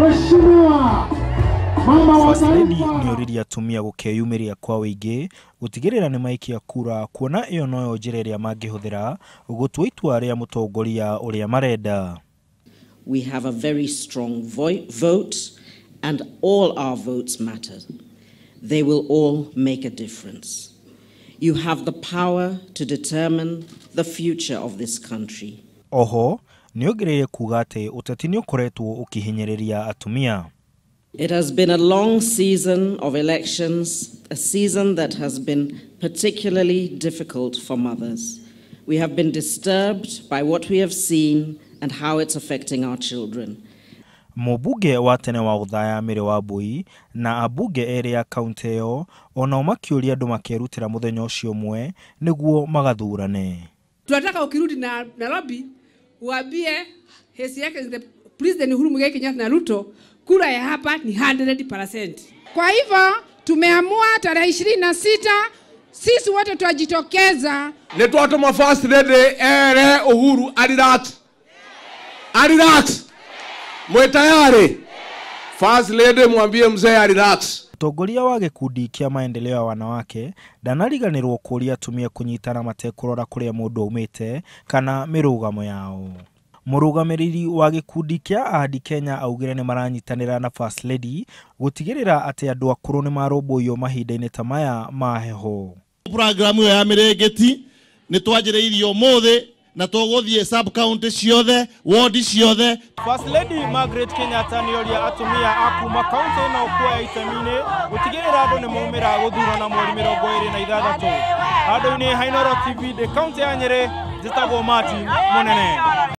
Mheshimiwa First Lady nioriria atumia gukeyumiria kwa wingi gutigirira ni maikia kura kuona iyo noyo njira iria mangihuthira gutua itua ria mutongoria uria marenda. We have a very strong vote and all our votes matter. They will all make a difference. You have the power to determine the future of this country. Oho, niongereire kuga ati uteti ni ukoretwo ukihinyiriria atumia. It has been a long season of elections, a season that has been particularly difficult for mothers. We have been disturbed by what we have seen and how it's affecting our children. Mubunge wa tene wa uthaya Mere wa Bui na abunge eri ya kaunti yo ona makiuria andu makerutira muthenya ucio mwe niguo magathurane. Tunataka ukirudi na Nairobi uambie His Excellency the President Uhuru Muigai Kenyatta na Ruto kura ya hapa ni 100%. Kwa hivyo tumeamua tarehe 26 sisi wote tutajitokeza. Netwatuma First Lady ere Uhuru Adidat. Mwe tayari? First Lady mwambie mzee Adidat. Atongoria wa gikundi kia maendeleo ya wanawake ndanariganirwo kuria atumia kunyitana matekurora kuria mundu aumite kana mirugamo yao. Murugamiriri wa gikundi kia Ahadi Kenya augire ni maranyitanira na First Lady gutigirira ati andu akuru ni marumbuyo mahinda-ini ta maya maheho. Programu ya mirengeti ni twajireirio mothe na tuguthie sub county ciothe ward ciothe. First Lady Margaret Kenyatta nioria atumia akuma kaunti na ukua itemine gutigirira andu ni maumira guthurana mweri 26. Andu ni Hainoro TV de kaunti ya Nyeri, jitagwo Martin Munene.